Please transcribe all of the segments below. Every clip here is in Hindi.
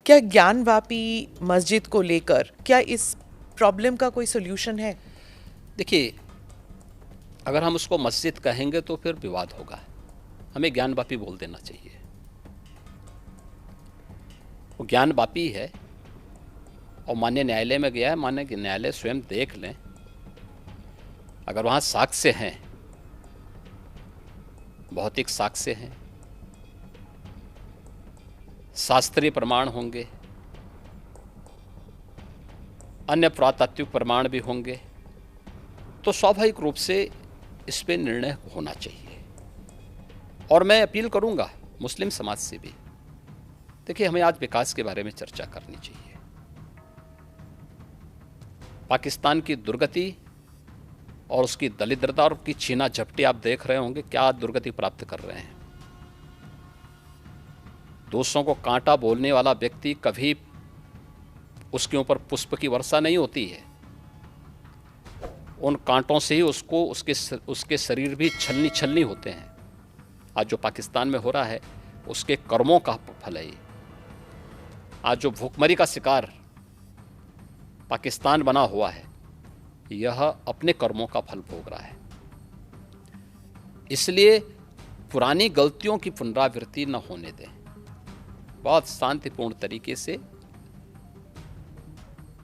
क्या ज्ञानवापी मस्जिद को लेकर क्या इस प्रॉब्लम का कोई सोल्यूशन है? देखिए, अगर हम उसको मस्जिद कहेंगे तो फिर विवाद होगा। हमें ज्ञानवापी बोल देना चाहिए। वो ज्ञानवापी है और माननीय न्यायालय में गया है। माननीय न्यायालय स्वयं देख लें, अगर वहाँ साक्ष्य हैं, भौतिक साक्ष्य हैं, शास्त्रीय प्रमाण होंगे, अन्य पुरातात्विक प्रमाण भी होंगे, तो स्वाभाविक रूप से इस पे निर्णय होना चाहिए। और मैं अपील करूंगा मुस्लिम समाज से भी, देखिए हमें आज विकास के बारे में चर्चा करनी चाहिए। पाकिस्तान की दुर्गति और उसकी दलिद्रता और उसकी छीना झपटी आप देख रहे होंगे, क्या दुर्गति प्राप्त कर रहे हैं। दूसरों को कांटा बोलने वाला व्यक्ति कभी उसके ऊपर पुष्प की वर्षा नहीं होती है, उन कांटों से ही उसको उसके शरीर भी छलनी छलनी होते हैं। आज जो पाकिस्तान में हो रहा है उसके कर्मों का फल है ये। आज जो भूखमरी का शिकार पाकिस्तान बना हुआ है, यह अपने कर्मों का फल भोग रहा है। इसलिए पुरानी गलतियों की पुनरावृत्ति न होने दें। बहुत शांतिपूर्ण तरीके से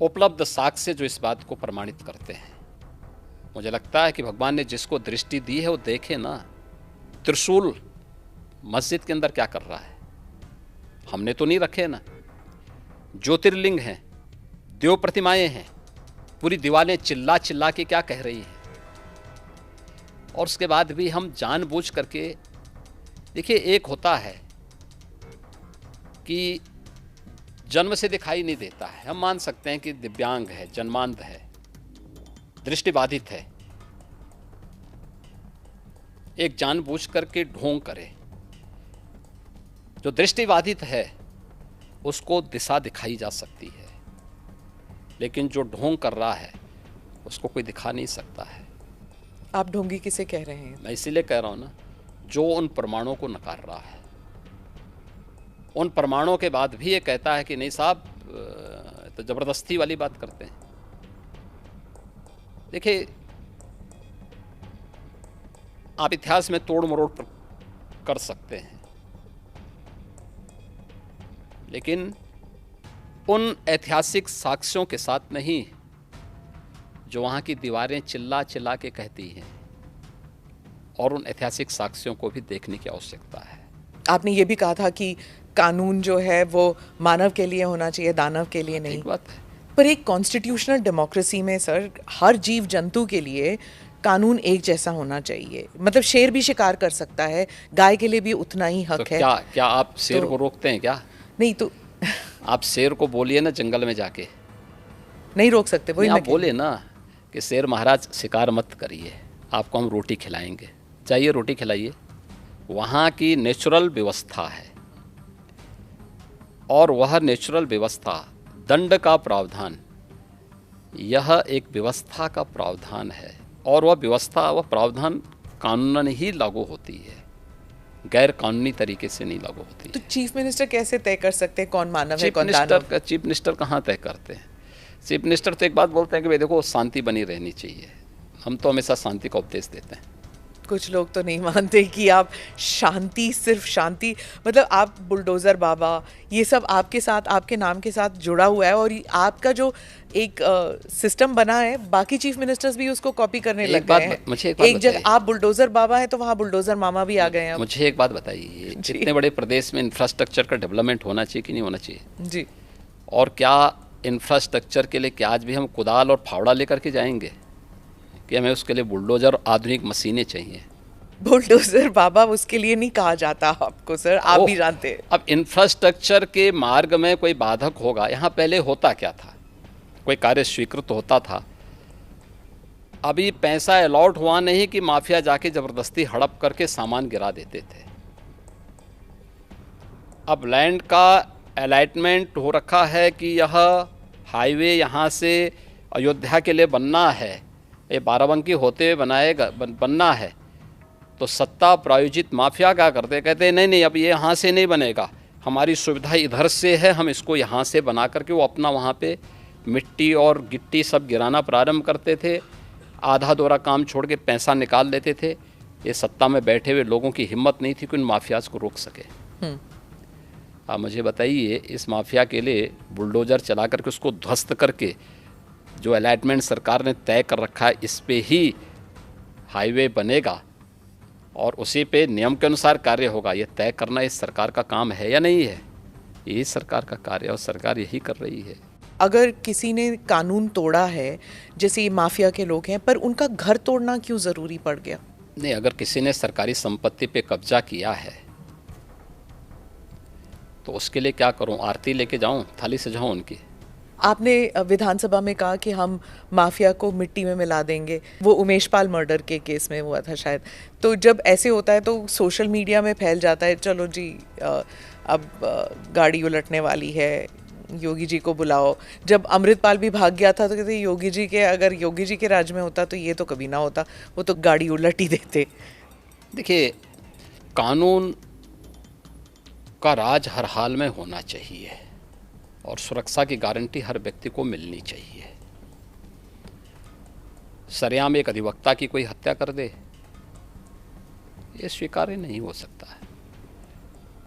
उपलब्ध साक्ष्य जो इस बात को प्रमाणित करते हैं। मुझे लगता है कि भगवान ने जिसको दृष्टि दी है वो देखे ना, त्रिशूल मस्जिद के अंदर क्या कर रहा है। हमने तो नहीं रखे ना। ज्योतिर्लिंग हैं, देव प्रतिमाएं हैं, पूरी दीवारें चिल्ला चिल्ला के क्या कह रही हैं। और उसके बाद भी हम जानबूझ करके, देखिए एक होता है कि जन्म से दिखाई नहीं देता है, हम मान सकते हैं कि दिव्यांग है, जन्मांध है, दृष्टिबाधित है, एक जानबूझ करके ढोंग करे। जो दृष्टिबाधित है उसको दिशा दिखाई जा सकती है, लेकिन जो ढोंग कर रहा है उसको कोई दिखा नहीं सकता है। आप ढोंगी किसे कह रहे हैं? मैं इसीलिए कह रहा हूं ना, जो उन प्रमाणों को नकार रहा है, उन प्रमाणों के बाद भी ये कहता है कि नहीं साहब, तो जबरदस्ती वाली बात करते हैं। देखिए, आप इतिहास में तोड़ मरोड़ कर सकते हैं, लेकिन उन ऐतिहासिक साक्ष्यों के साथ नहीं जो वहाँ की दीवारें चिल्ला चिल्ला के कहती हैं। और उन ऐतिहासिक साक्ष्यों को भी देखने की आवश्यकता है। आपने ये भी कहा था कि कानून जो है वो मानव के लिए होना चाहिए, दानव के लिए नहीं। ठीक बात है। पर एक कॉन्स्टिट्यूशनल डेमोक्रेसी में सर, हर जीव जंतु के लिए कानून एक जैसा होना चाहिए। मतलब शेर भी शिकार कर सकता है, गाय के लिए भी उतना ही हक तो है। क्या आप शेर को रोकते हैं क्या? नहीं तो आप शेर को बोलिए ना जंगल में जाके। नहीं रोक सकते। वही आप बोले ना कि शेर महाराज शिकार मत करिए, आपको हम रोटी खिलाएंगे, चाहिए रोटी खिलाइए। वहाँ की नेचुरल व्यवस्था है, और वह नेचुरल व्यवस्था, दंड का प्रावधान, यह एक व्यवस्था का प्रावधान है। और वह व्यवस्था, वह प्रावधान कानूनन ही लागू होती है, गैर कानूनी तरीके से नहीं लागू होती है। तो चीफ मिनिस्टर कैसे तय कर सकते हैं कौन मानव है कौन दानव? चीफ मिनिस्टर कहाँ तय करते हैं? चीफ मिनिस्टर तो एक बात बोलते हैं कि भाई देखो शांति बनी रहनी चाहिए। हम तो हमेशा शांति का उपदेश देते हैं। कुछ लोग तो नहीं मानते कि आप शांति, सिर्फ शांति, मतलब आप बुलडोज़र बाबा, ये सब आपके साथ, आपके नाम के साथ जुड़ा हुआ है। और आपका जो एक सिस्टम बना है, बाकी चीफ मिनिस्टर्स भी उसको कॉपी करने लग गए हैं। मुझे एक जगह आप बुलडोज़र बाबा हैं तो वहाँ बुलडोज़र मामा भी आ गए हैं। मुझे एक बात बताइए, इतने बड़े प्रदेश में इंफ्रास्ट्रक्चर का डेवलपमेंट होना चाहिए कि नहीं होना चाहिए? जी। और क्या इंफ्रास्ट्रक्चर के लिए क्या आज भी हम कुदाल और फावड़ा लेकर के जाएंगे कि हमें उसके लिए बुलडोजर, आधुनिक मशीनें चाहिए? बुलडोजर बाबा उसके लिए नहीं कहा जाता आपको सर, आप भी जानते हैं। अब इंफ्रास्ट्रक्चर के मार्ग में कोई बाधक होगा। यहाँ पहले होता क्या था, कोई कार्य स्वीकृत होता था, अभी पैसा अलॉट हुआ नहीं कि माफिया जाके जबरदस्ती हड़प करके सामान गिरा देते थे। अब लैंड का अलॉटमेंट हो रखा है कि यह हाईवे यहाँ से अयोध्या के लिए बनना है, ये बाराबंकी होते हुए बनना है। तो सत्ता प्रायोजित माफिया क्या करते, कहते नहीं नहीं अब ये यहाँ से नहीं बनेगा, हमारी सुविधा इधर से है, हम इसको यहाँ से बना करके वो अपना वहाँ पे मिट्टी और गिट्टी सब गिराना प्रारंभ करते थे, आधा दोरा काम छोड़ के पैसा निकाल लेते थे। ये सत्ता में बैठे हुए लोगों की हिम्मत नहीं थी कि उन माफियाज को रोक सके। आप मुझे बताइए, इस माफिया के लिए बुलडोजर चला करके उसको ध्वस्त करके जो अलॉटमेंट सरकार ने तय कर रखा है, इस पे ही हाईवे बनेगा और उसी पे नियम के अनुसार कार्य होगा, ये तय करना इस सरकार का काम है या नहीं है? यही सरकार का कार्य है और सरकार यही कर रही है। अगर किसी ने कानून तोड़ा है, जैसे ये माफिया के लोग हैं, पर उनका घर तोड़ना क्यों ज़रूरी पड़ गया? नहीं, अगर किसी ने सरकारी संपत्ति पे कब्जा किया है तो उसके लिए क्या करूं? आरती लेके जाऊं, थाली सजाऊं उनकी? आपने विधानसभा में कहा कि हम माफिया को मिट्टी में मिला देंगे, वो उमेश पाल मर्डर के केस में हुआ था शायद। तो जब ऐसे होता है तो सोशल मीडिया में फैल जाता है, चलो जी अब गाड़ी उलटने वाली है, योगी जी को बुलाओ। जब अमृतपाल भी भाग गया था तो कहते योगी जी के, अगर योगी जी के राज में होता तो ये तो कभी ना होता, वो तो गाड़ी उलट ही देते। देखिए, कानून का राज हर हाल में होना चाहिए और सुरक्षा की गारंटी हर व्यक्ति को मिलनी चाहिए। सरेआम एक अधिवक्ता की कोई हत्या कर दे, ये स्वीकार्य नहीं हो सकता है।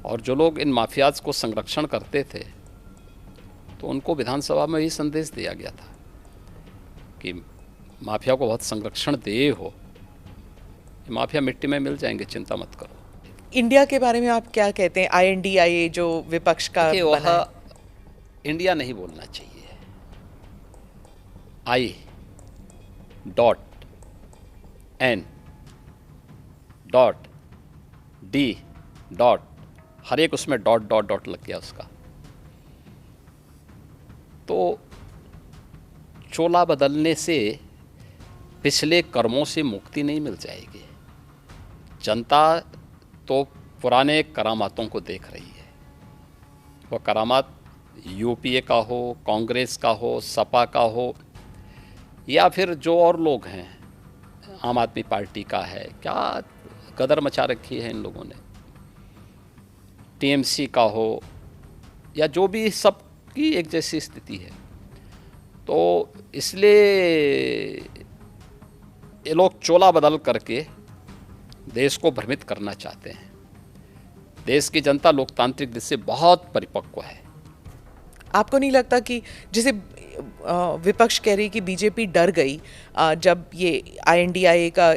और जो लोग इन माफियाज को संरक्षण करते थे तो उनको विधानसभा में ही संदेश दिया गया था कि माफिया को बहुत संरक्षण दे हो, माफिया मिट्टी में मिल जाएंगे, चिंता मत करो। इंडिया के बारे में आप क्या कहते हैं? INDIA जो विपक्ष का बना है। इंडिया नहीं बोलना चाहिए। I.N.D. हर एक उसमें डॉट लग गया उसका। तो चोला बदलने से पिछले कर्मों से मुक्ति नहीं मिल जाएगी। जनता तो पुराने करामातों को देख रही है। वो करामात UPA का हो, कांग्रेस का हो, सपा का हो, या फिर जो और लोग हैं, आम आदमी पार्टी का है, क्या गदर मचा रखी है इन लोगों ने, TMC का हो, या जो भी, सब की एक जैसी स्थिति है। तो इसलिए ये लोग चोला बदल करके देश को भ्रमित करना चाहते हैं। देश की जनता लोकतांत्रिक दृष्टि से बहुत परिपक्व है। आपको नहीं लगता कि जैसे विपक्ष कह रही कि बीजेपी डर गई जब ये INDIA का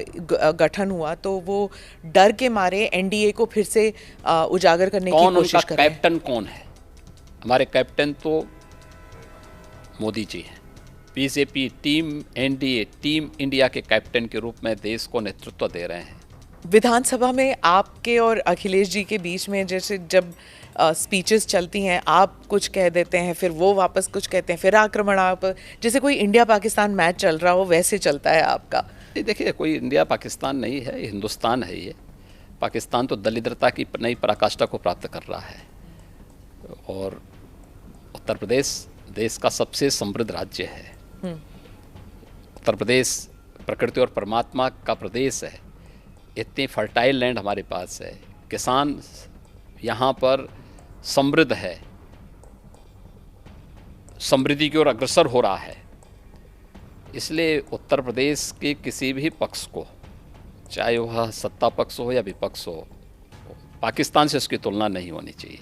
गठन हुआ, तो वो डर के मारे NDA को फिर से उजागर करने की कोशिश कर रहे हैं? कैप्टन कौन है? हमारे कैप्टन तो मोदी जी हैं। BJP team NDA, team India के कैप्टन के रूप में देश को नेतृत्व दे रहे हैं। विधानसभा में आपके और अखिलेश जी के बीच में जैसे जब स्पीचेस चलती हैं, आप कुछ कह देते हैं, फिर वो वापस कुछ कहते हैं, फिर आक्रमण, आप जैसे कोई इंडिया पाकिस्तान मैच चल रहा हो वैसे चलता है आपका। नहीं, देखिए, कोई इंडिया पाकिस्तान नहीं है, हिंदुस्तान है ये। पाकिस्तान तो दलिद्रता की नई पराकाष्ठा को प्राप्त कर रहा है और उत्तर प्रदेश देश का सबसे समृद्ध राज्य है। उत्तर प्रदेश प्रकृति और परमात्मा का प्रदेश है। इतनी फर्टाइल लैंड हमारे पास है, किसान यहाँ पर समृद्ध है, समृद्धि की ओर अग्रसर हो रहा है। इसलिए उत्तर प्रदेश के किसी भी पक्ष को, चाहे वह सत्ता पक्ष हो या विपक्ष हो, पाकिस्तान से उसकी तुलना नहीं होनी चाहिए।